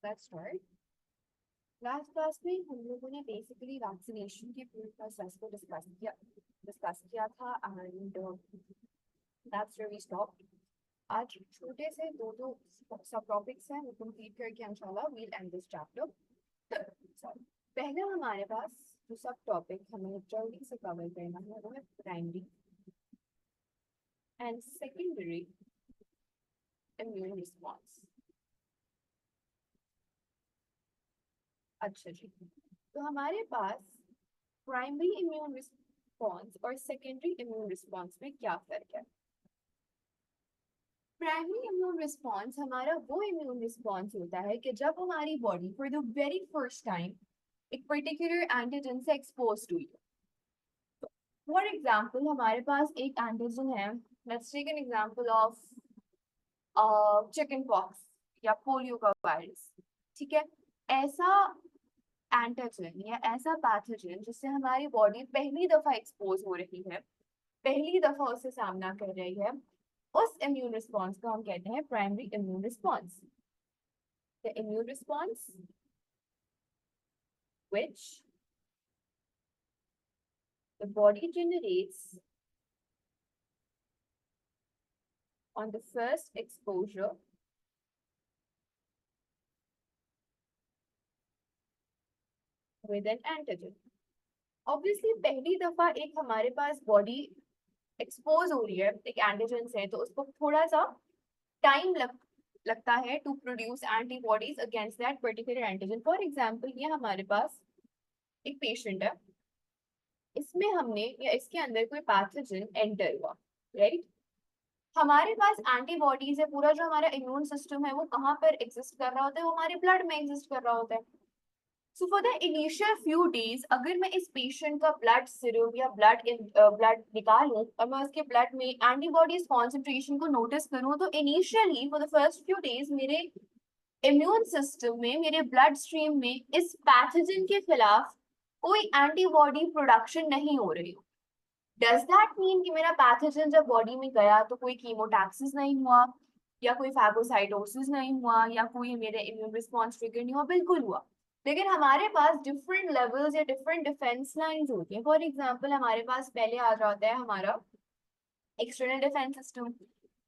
Let's start. Last class में हम लोगों ने बेसिकली वैक्सीनेशन के पूरे प्रोसेस को डिस्कस किया था and that's where we stopped. आज छोटे से दो दो सब टॉपिक्स हैं वो कंप्लीट करके इंशाल्लाह will end this chapter. Sorry. पहला हमारे पास जो सब टॉपिक हमें जल्दी से कवर करना है वो है primary and secondary immune response. अच्छा जी. तो हमारे पास प्राइमरी इम्यून रिस्पॉन्स और सेकेंडरी इम्यून रिस्पॉन्स में क्या फर्क है. प्राइमरी इम्यून रिस्पॉन्स हमारा वो इम्यून रिस्पॉन्स होता है कि जब हमारी body for the very first time एक पर्टिकुलर एंटीजन से एक्सपोज हुई. फॉर एग्जांपल हमारे पास एक एंटीजन है. Let's take an example of chickenpox या पोलियो का वायरस. ठीक है. ऐसा एंटीजन या ऐसा पैथोजन जिससे हमारी बॉडी पहली दफा एक्सपोज हो रही है, पहली दफा उससे सामना कर रही है, उस इम्यून रिस्पॉन्स को हम कहते हैं primary immune response. The immune response which the body generates on the first exposure with an antigen. Obviously पहली दफा एक हमारे पास बॉडी एक्सपोज हो रही है एक एंटीजन से तो उसको थोड़ा सा टाइम लगता है to produce antibodies against that particular antigen. For example ये हमारे पास एक पेशेंट है. इसमें हमने या इसके अंदर कोई पैथोजन एंटर हुआ, राइट. हमारे पास एंटीबॉडीज है. पूरा जो हमारा इम्यून सिस्टम है वो कहाँ पर एग्जिस्ट कर रहा होता है, वो हमारे ब्लड में एग्जिस्ट कर रहा होता है. So for the initial few days अगर मैं इस पेशेंट का ब्लड सीरम या ब्लड निकालूं और मैं उसके ब्लड में एंटीबॉडीज कॉन्सेंट्रेशन को नोटिस करूं तो initially for the first few days मेरे इम्यून सिस्टम में, मेरे ब्लड स्ट्रीम में इस पैथोजन के खिलाफ कोई एंटीबॉडी प्रोडक्शन नहीं हो रही. डज दैट मीन कि मेरा पैथोजन जब बॉडी में गया तो कोई कीमोटैक्सिस नहीं हुआ या कोई फैगोसाइटोसिस नहीं हुआ या कोई मेरे इम्यून रिस्पॉन्स ट्रिगर नहीं हुआ? बिल्कुल हुआ. लेकिन हमारे पास डिफरेंट लेवल्स या डिफरेंट डिफेंस लाइंस होती हैं. फॉर एग्जांपल हमारे पास पहले आ जाता है हमारा एक्सटर्नल डिफेंस सिस्टम.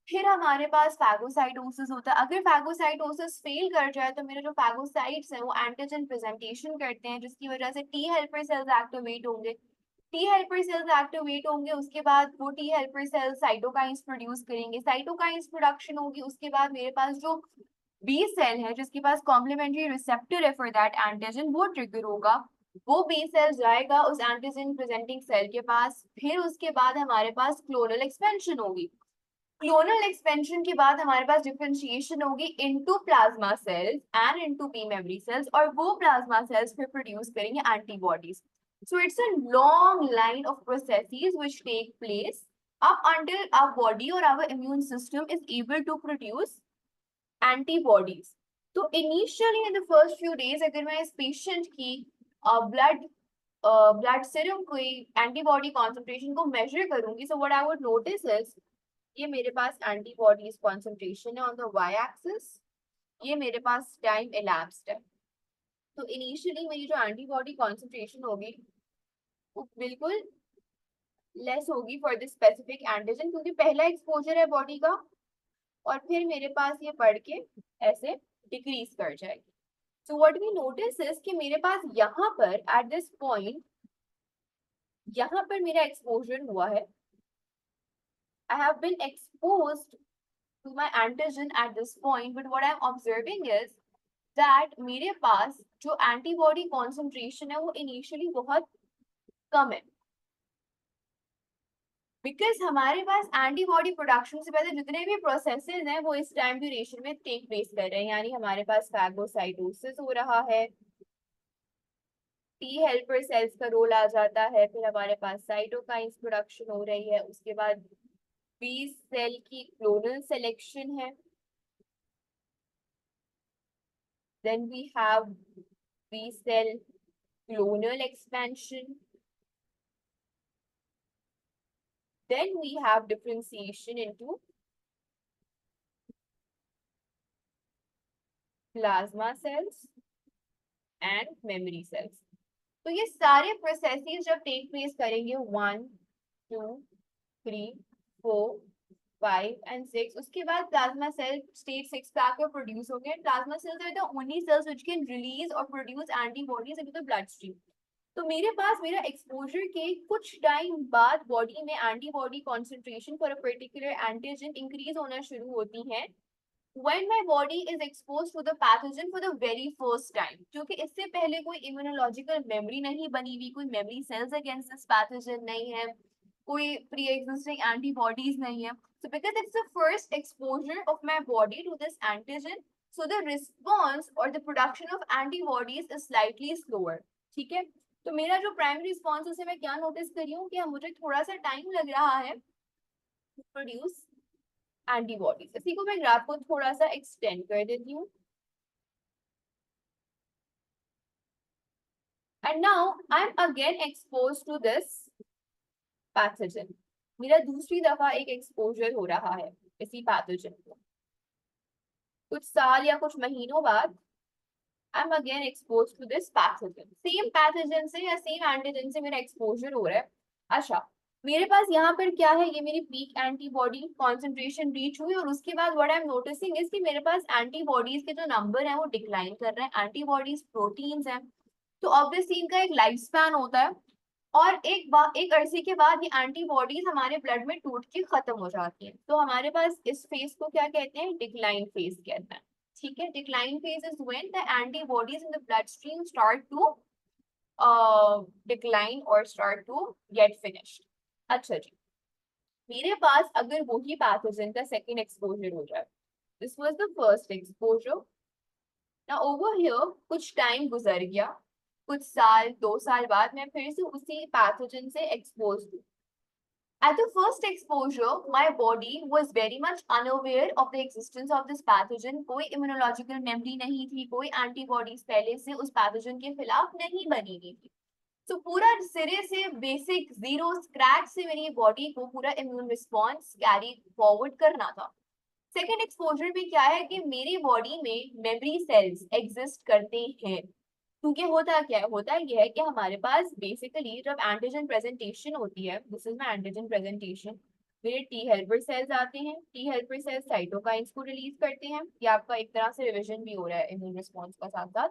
फिर हमारे पास फैगोसाइटोसिस होता है. अगर फैगोसाइटोसिस फेल कर जाए तो मेरे जो फैगोसाइट्स हैं वो एंटीजन प्रेजेंटेशन करते हैं जिसकी वजह से टी हेल्पर सेल्स एक्टिवेट होंगे. टी हेल्पर सेल्स एक्टिवेट होंगे उसके बाद वो T helper cells cytokines produce करेंगे. साइटोकाइंस प्रोडक्शन होगी उसके बाद मेरे पास जो बी सेल है जिसके पास कॉम्प्लीमेंट्री रिसेप्टर है फॉर दैट एंटीजन वो ट्रिगर होगा. वो बी सेल जाएगा उस एंटीजन प्रेजेंटिंग सेल के पास. फिर उसके बाद हमारे पास क्लोनल एक्सपेंशन होगी. क्लोनल एक्सपेंशन के बाद हमारे पास डिफरेंशिएशन होगी into plasma cells and into B memory cells और वो प्लाज्मा सेल्स फिर प्रोड्यूस करेंगे antibodies. So it's a long line of processes which take place up until our body or our immune system is able to produce antibodies. तो initially in the first few days अगर मैं इस patient की blood blood serum कोई antibody concentration को major करूंगी so what I would notice is ये मेरे पास एंटीबॉडीज कॉन्सेंट्रेशन है ऑन द वाई एक्सिस. ये मेरे पास टाइम elapsed है. तो इनिशियली मेरी जो एंटीबॉडी कॉन्सेंट्रेशन होगी वो बिल्कुल लेस होगी फॉर दिस स्पेसिफिक एंटीजन क्योंकि पहला एक्सपोजर है बॉडी का और फिर मेरे पास ये बढ़ के ऐसे डिक्रीज कर जाएगी. So what we notice is कि मेरे पास यहाँ पर एट दिस पॉइंट यहाँ पर मेरा एक्सपोजर हुआ है. I have been exposed to my antigen at this point, but what I'm observing is that मेरे पास जो antibody concentration है वो initially बहुत कम है. बिकॉज हमारे पास एंटीबॉडी प्रोडक्शन से पहले जितने भी प्रोसेसेस हैं वो इस टाइम ड्यूरेशन में टेक प्लेस कर रहे हैं. यानी हमारे पास फैगोसाइटोसिस हो रहा है, टी हेल्पर सेल्स का रोल आ जाता है, फिर हमारे पास साइटोकाइंस प्रोडक्शन हो रही है, उसके बाद बी सेल की क्लोनल सिलेक्शन है, then we have B cell clonal expansion, then we have differentiation into plasma cells and memory cells. तो ये सारे प्रोसेसेस जब टेक प्लेस करेंगे 1 2 3 4 5 एंड 6, उसके बाद प्लाज्मा सेल स्टेज 6 पे आकर प्रोड्यूस होंगे। Plasma cells are the only cells which can release or produce antibodies into the blood stream. तो मेरे पास मेरा एक्सपोजर के कुछ टाइम बाद बॉडी में antibody concentration for a particular antigen increase होना शुरू होती है when my body is exposed to the pathogen for the very first time, क्योंकि इससे पहले कोई immunological memory नहीं बनी हुई, कोई memory cells against this pathogen नहीं है, कोई pre-existing antibodies नहीं है. So because it's the first exposure of my body to this antigen, so the response or the production of antibodies is slightly slower. ठीक है, तो मेरा जो प्राइमरी रिस्पॉन्स है मैं क्या नोटिस करी हूँ कि मुझे थोड़ा सा टाइम लग रहा है प्रोड्यूस एंटीबॉडीज। इसी को मैं ग्राफ को थोड़ा सा एक्सटेंड कर देती हूँ। And now I am again expose to this pathogen. मेरा दूसरी दफा एक एक्सपोजर हो रहा है इसी पैथोजन को। कुछ साल या कुछ महीनों बाद I am again expose to this pathogen. Same pathogen से या सेम एंटीजन से मेरा एक्सपोजर हो रहा है। अच्छा, मेरे पास यहाँ पर क्या है, ये मेरी पीक एंटीबॉडी कॉन्सेंट्रेशन रीच हुई और उसके बाद what I am noticing is कि मेरे पास एंटीबॉडीज के जो नंबर है वो डिक्लाइन कर रहे हैं। एंटीबॉडीज प्रोटीन्स हैं, तो ऑब्वियसली इनका एक लाइफ स्पैन होता है और एक अरसे के बाद ये एंटीबॉडीज हमारे ब्लड में टूट के खत्म हो जाती हैं। तो हमारे पास इस फेज को क्या कहते हैं, डिक्लाइन फेज कहते हैं। ठीक है, decline phase is when the antibodies in the blood stream start to decline और स्टार्ट टू गेट फिनिश्ड। अच्छा जी, मेरे पास अगर वही पैथोजन का सेकंड एक्सपोजर हो जाए, this was the first exposure, now over here कुछ टाइम गुजर गया, कुछ साल 2 साल बाद मैं फिर से उसी पैथोजन से एक्सपोज हुई। At the first exposure, my body was very much unaware of the existence of this pathogen. कोई immunological memory नहीं थी, कोई antibodies पहले से उस pathogen के खिलाफ नहीं बनी हुई थी। तो पूरा सिरे से बेसिक जीरो स्क्रैच से मेरी बॉडी को पूरा इम्यून रिस्पॉन्स कैरी फॉरवर्ड करना था। सेकेंड एक्सपोजर में क्या है कि मेरी बॉडी में मेमोरी सेल्स एग्जिस्ट करते हैं। क्योंकि होता क्या है, होता यह है कि हमारे पास बेसिकली जब एंटीजन प्रेजेंटेशन होती है, this is my antigen presentation, मेरे टी हेल्पर सेल्स आते हैं, टी हेल्पर सेल्स साइटोकाइंस को रिलीज करते हैं। ये आपका एक तरह से रिविजन भी हो रहा है इम्यून रिस्पॉन्स का साथ साथ।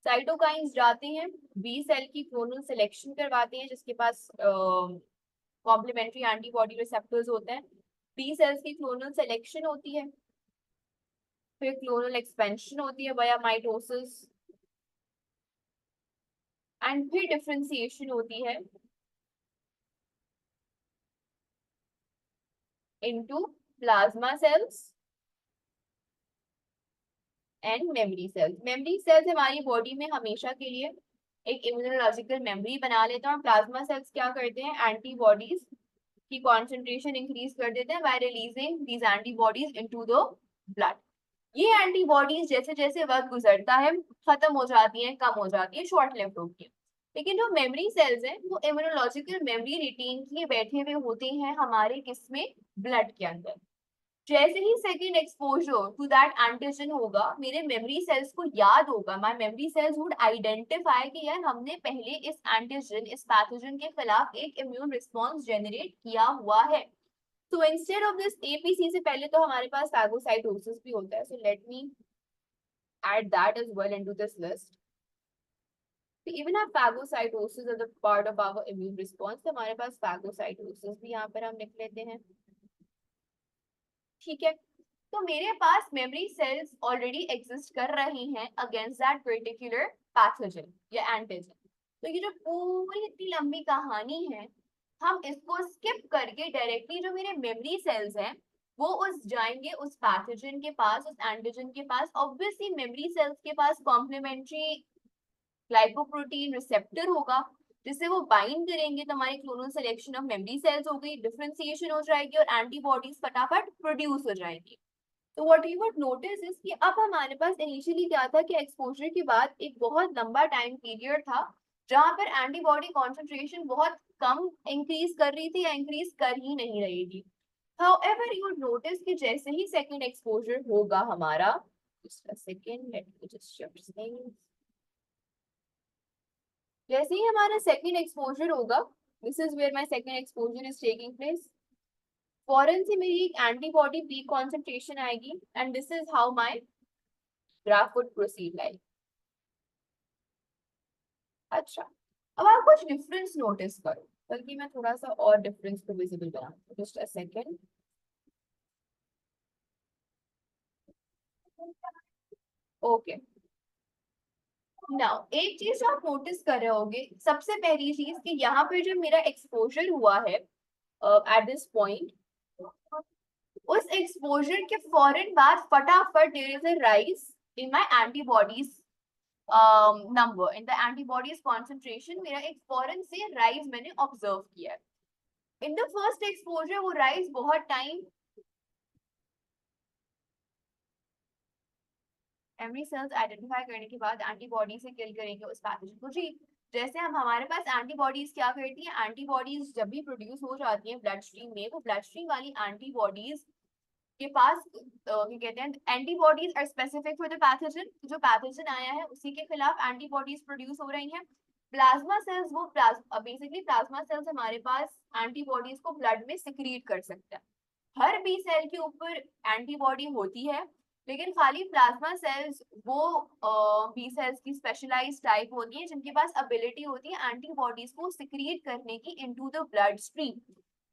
साइटोकाइंस जाते हैं, बी सेल की क्लोनल सिलेक्शन करवाते हैं जिसके पास कॉम्प्लीमेंट्री एंटीबॉडी रिसेप्टर्स होते हैं। बी सेल्स की क्लोनल सिलेक्शन होती है, फिर क्लोनल एक्सपेंशन होती है वाया माइटोसिस, एंड फिर डिफरेंशिएशन होती है into plasma cells and memory sales. Memory cells हमारी बॉडी में हमेशा के लिए एक इम्यूनोलॉजिकल मेमोरी बना लेते हैं और प्लाज्मा सेल्स क्या करते हैं, एंटीबॉडीज की कॉन्सेंट्रेशन इंक्रीज कर देते हैं bye releasing these antibodies into the blood. ये एंटीबॉडीज जैसे जैसे वक्त गुजरता है खत्म हो जाती हैं, कम हो जाती है, शॉर्ट लिव्ड होती है। लेकिन जो मेमोरी सेल्स हैं वो इम्यूनोलॉजिकल मेमोरी रिटेन किए बैठे हुए होते हैं हमारे किसमें, ब्लड के अंदर। जैसे ही second exposure to that antigen होगा, मेरे मेमोरी सेल्स को याद होगा, my memory cells would identify कि यार हमने पहले इस एंटीजन, इस पैथोजन के खिलाफ एक इम्यून रिस्पॉन्स जनरेट किया हुआ है। तो इंस्टेड ऑफ दिस एपीसी से पहले तो हमारे पास फैगोसाइटोसिस भी होता है। So let me add that as well into this list. We even have phagocytosis as a part of our immune response. तो हमारे पास phagocytosis भी यहाँ पर हम लिख लेते हैं। ठीक है, तो मेरे पास मेमोरी सेल्स ऑलरेडी एग्जिस्ट कर रही हैं अगेंस्ट दैट पर्टिकुलर पैथोजन या एंटीजन। तो ये जो पूरी इतनी लंबी कहानी है, हम इसको स्किप करके डायरेक्टली जो मेरे मेमोरी सेल्स हैं वो उस जाएंगे उस पैथोजन के पास, उस एंटीजन के पास। ऑब्वियसली मेमोरी सेल्स के पास कॉम्प्लीमेंट्री ग्लाइकोप्रोटीन रिसेप्टर होगा जिससे वो बाइंड करेंगे, तो हमारी clonal selection of memory cells हो गई, डिफरेंशिएशन हो जाएगी और एंटीबॉडीज फटाफट प्रोड्यूस हो जाएगी। तो what you would notice is कि अब हमारे पास इनिशियली क्या था कि एक्सपोजर के बाद एक बहुत लंबा टाइम पीरियड था जहां पर एंटीबॉडी कॉन्सेंट्रेशन बहुत कम इंक्रीज कर रही थी या इंक्रीज कर ही नहीं रही थी। हाउएवर यू वुड नोटिस कि जैसे ही सेकंड एक्सपोजर होगा हमारा, Just a second, let me just shift things. जैसे ही हमारा सेकेंड एक्सपोजर होगा, this is where my second exposure is taking place, फॉरन से मेरी एक एंटीबॉडी पीक कॉन्सेंट्रेशन आएगी and this is how my graph would proceed like. अच्छा, अब आप कुछ डिफरेंस नोटिस करो, बल्कि मैं थोड़ा सा और डिफरेंस को विजिबल बनाऊं. Just a second. Okay, now एक चीज आप नोटिस कर रहे होगे, सबसे पहली चीज कि यहाँ पे जो मेरा एक्सपोजर हुआ है एट दिस पॉइंट, उस एक्सपोजर के फौरन बाद फटाफट there is a rise in my antibodies number, in the antibodies concentration. मेरा एक फौरन से राइज मैंने ऑब्जर्व किया है. इन द फर्स्ट एक्सपोजर वो राइज बहुत टाइम एमरी सेल्स आइडेंटिफाई करने के बाद एंटीबॉडी से किल करेंगे उस पैथोजन को. जी, जैसे हम हमारे पास एंटीबॉडीज क्या करती हैं, एंटीबॉडीज जब भी प्रोड्यूस हो जाती हैं ब्लड स्ट्रीम में, वो ब्लड स्ट्रीम वाली एंटीबॉडीज के पास क्या कहते हैं, antibodies are specific for the pathogen. जो पैथोजन आया है उसी के खिलाफ एंटीबॉडीज प्रोड्यूस हो रही हैं. प्लाज्मा सेल्स, वो बेसिकली प्लाज्मा सेल्स हमारे पास एंटीबॉडीज को ब्लड में सिक्रीट कर सकते हैं. हर बी सेल के ऊपर एंटीबॉडी होती है, लेकिन खाली प्लाज्मा सेल्स वो बी सेल्स की स्पेशलाइज्ड टाइप होती है जिनके पास एबिलिटी होती है एंटीबॉडीज को सिक्रिएट करने की इनटू द ब्लड स्ट्रीम.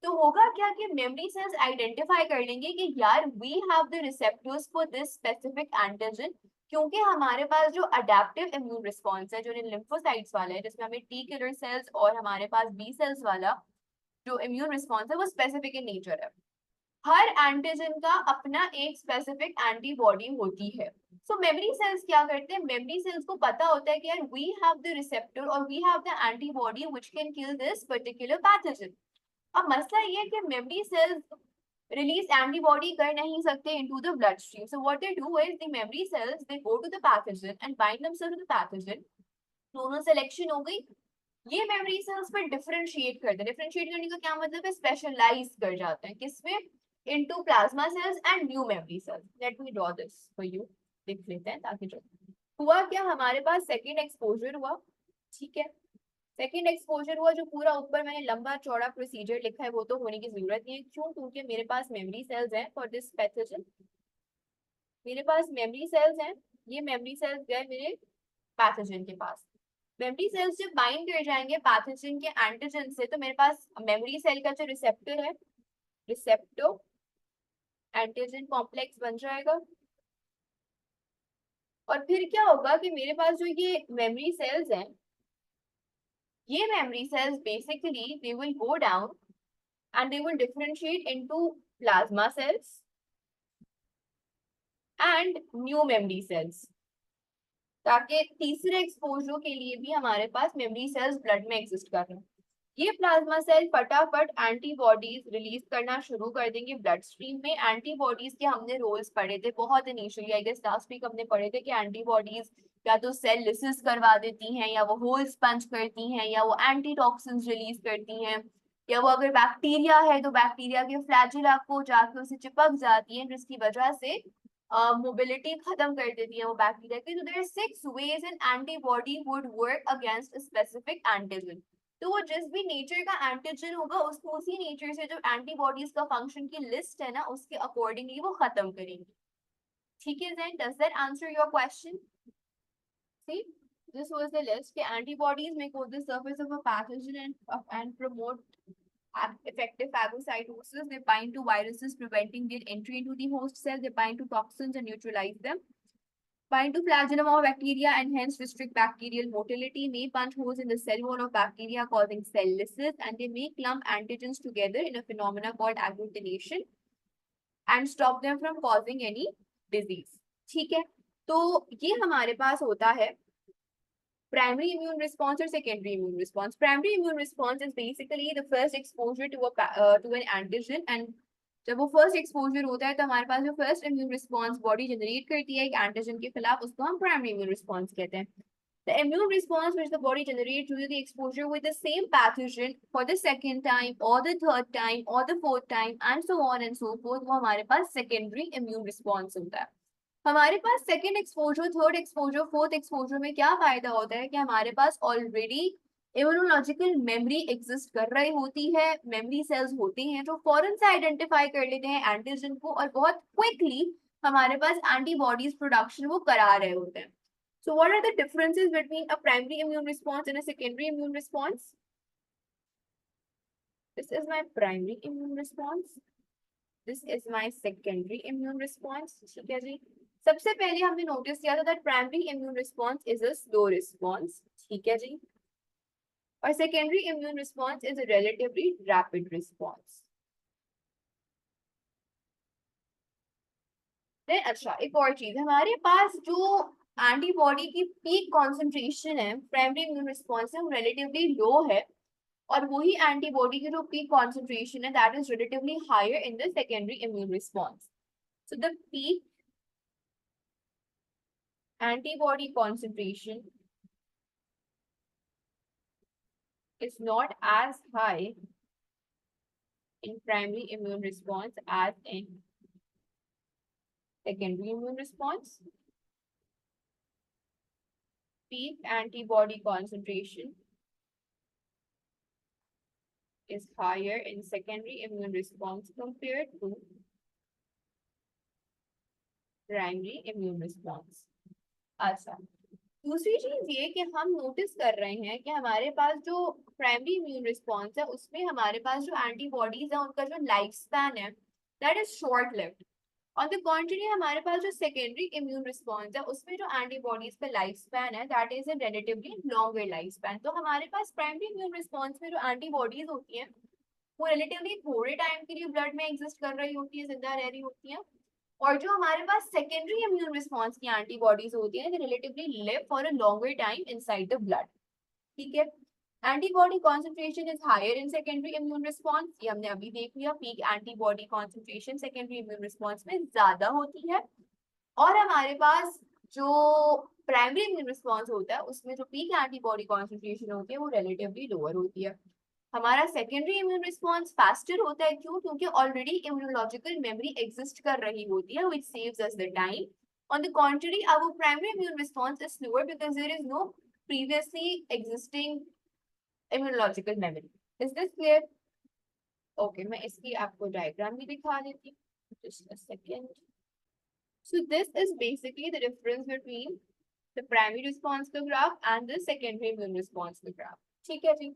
तो होगा क्या कि मेमोरी सेल्स आइडेंटिफाई कर लेंगे कि यार we have the receptors for this specific antigen, क्योंकि हमारे पास जो अडेप्टिव इम्यून रिस्पॉन्स है, जो लिम्फोसाइट्स वाला है, जिसमें हमें टी किलर सेल्स और हमारे पास बी सेल्स वाला जो इम्यून रिस्पॉन्स है वो स्पेसिफिक इन नेचर है. हर एंटीजन का अपना एक स्पेसिफिक एंटीबॉडी होती है. सो मेमोरी सेल्स क्या करते हैं, मेमोरी सेल्स को पता होता है कि यार वी हैव द रिसेप्टर और we have the antibody which can kill this particular pathogen. अब मसला ये है कि मेमोरी सेल्स रिलीज एंटीबॉडी कर नहीं सकते into the blood stream. So what they do is the memory cells they go to the pathogen and bind themselves to the pathogen. दोनों selection हो गई. ये मेमोरी सेल्स पर डिफरेंशिएट करते हैं. डिफरेंशिएट करने का क्या मतलब है, स्पेशलाइज कर जाते हैं. किसमें, into plasma cells and new memory cells. Let me draw this for you, देख लेते हैं ताकि जो हुआ क्या, हमारे पास सेकेंड एक्सपोजर हुआ. ठीक है, सेकेंड एक्सपोजर हुआ. जो पूरा ऊपर मैंने लंबा चौड़ा प्रोसीजर लिखा है वो तो होने की जरूरत नहीं है. क्यों, क्योंकि मेरे पास मेमोरी सेल्स हैं फॉर दिस पैथोजन. मेरे पास मेमोरी सेल्स हैं. ये मेमोरी सेल्स गए मेरे पैथोजन के पास. मेमोरी सेल्स जब बाइंड कर जाएंगे पैथोजन के एंटीजन से, तो मेरे पास मेमोरी सेल का जो रिसेप्टर है, रिसेप्टो एंटीजन कॉम्प्लेक्स बन जाएगा. और फिर क्या होगा कि मेरे पास जो ये मेमोरी सेल्स हैं, ये memory cells basically they will go down and they will differentiate into plasma cells and new memory cells, ताकि तीसरे एक्सपोजर के लिए भी हमारे पास मेमोरी सेल्स ब्लड में एग्जिस्ट कर रहे हैं. ये प्लाज्मा सेल फटाफट एंटीबॉडीज रिलीज करना शुरू कर देंगे ब्लड स्ट्रीम में. एंटीबॉडीज के हमने रोल्स पढ़े थे बहुत initially, I guess last week हमने पढ़े थे कि एंटीबॉडीज या तो सेल लिसिस करवा देती हैं, या वो होल स्पंज करती हैं, या वो एंटीटॉक्सिन्स रिलीज करती हैं, या वो अगर बैक्टीरिया है तो बैक्टीरिया के फ्लैजिला को जाके उसे चिपक जाती है, जिसकी वजह से मोबिलिटी खत्म कर देती है वो बैक्टीरिया की. तो there are 6 ways an antibody would work against a specific antigen. तो वो जिस भी नेचर का एंटीजन होगा उसको उसी नेचर से जो एंटीबॉडीज का फंक्शन की लिस्ट है ना उसके अकॉर्डिंगली वो खत्म करेंगे. ठीक है then, does that answer your question? See, this was the list के antibodies may coat the surface of a pathogen and promote effective phagocytosis. They bind to viruses, preventing their entry into the host cell. They bind to toxins and neutralize them. Bind to flagellum of bacteria and hence restrict bacterial motility. May punch holes in the cell wall of bacteria, causing cell lysis, and they may clump antigens together in a phenomena called agglutination and stop them from causing any disease. ठीक है, तो ये हमारे पास होता है primary immune response or secondary immune response. Primary immune response is basically the first exposure to an antigen, and जब वो first exposure होता है तो हमारे पास जो first immune response body generate करती है एक एंटीजन के खिलाफ, उसको हम प्राइमरी इम्यून रिस्पॉन्स कहते हैं. The immune response which the body generates due to the exposure with the same pathogen for the second time or the third time or the fourth time and so on and so forth, वो हमारे पास secondary immune response होता है. हमारे पास second exposure, third exposure, fourth exposure में क्या फायदा होता है कि हमारे पास ऑलरेडी इम्यूनोलॉजिकल मेमोरी एग्जिस्ट कर रही होती है, मेमोरी सेल्स होती हैं जो फौरन से आइडेंटिफाई कर लेते हैं एंटीजन को और बहुत क्विकली हमारे पास एंटीबॉडीज प्रोडक्शन वो करा रहे होते हैं. So what are the differences between a primary immune response and a secondary immune response? This is my primary immune response. This is my secondary immune response. ठीक है जी. सबसे पहले हमने नोटिस किया था that primary immune response is a slow response. ठीक है जी. और secondary immune response is a relatively rapid response. Then अच्छा एक और चीज, हमारे पास जो एंटीबॉडी की पीक कॉन्सेंट्रेशन है प्राइमरी इम्यून रिस्पॉन्स है वो रिलेटिवली लो है, और वही एंटीबॉडी की जो पीक कॉन्सेंट्रेशन है that is relatively higher in the secondary immune response. So the peak antibody concentration is not as high in primary immune response as in secondary immune response. Peak antibody concentration is higher in secondary immune response compared to primary immune response. अच्छा, दूसरी चीज ये कि हम notice कर रहे हैं कि हमारे पास जो प्राइमरी इम्यून रिस्पॉन्स है उसमें हमारे पास जो एंटीबॉडीज है उनका जो लाइफ स्पैन है that is short lived. On the contrary हमारे पास जो सेकेंडरी इम्यून रिस्पॉन्स है उसमें जो एंटीबॉडीज का लाइफ स्पैन है that is a relatively longer life span. तो हमारे पास प्राइमरी इम्यून रिस्पॉन्स में जो एंटीबॉडीज होती हैं वो रिलेटिवली थोड़े टाइम के लिए ब्लड में एग्जिस्ट कर रही होती है, जिंदा रह रही होती है, और जो हमारे पास सेकेंडरी इम्यून रिस्पॉन्स की एंटीबॉडीज होती हैं relatively live for a longer time inside the blood. ठीक है. Antibody concentration is higher in secondary immune response, ये हमने अभी देख लिया. Peak antibody concentration secondary immune response में ज्यादा होती है, और हमारे पास जो प्राइमरी इम्यून रिस्पॉन्स होता है उसमें जो पीक एंटीबॉडी कॉन्सेंट्रेशन होती है वो रिलेटिवली लोअर होती है. हमारा सेकेंडरी इम्यून रिस्पॉन्स फास्टर होता है, क्यों? क्योंकि ऑलरेडी इम्यूनोलॉजिकल मेमोरी एग्जिस्ट कर रही होती है, which saves us the time. On the contrary our primary immune response is slower because there is no previously existing immunological memory. Is this clear? Okay, मैं इसकी आपको डायग्राम भी दिखा देती हूँ. Just a second. So this is basically the difference between the primary response graph and the secondary immune response graph. ठीक है जी.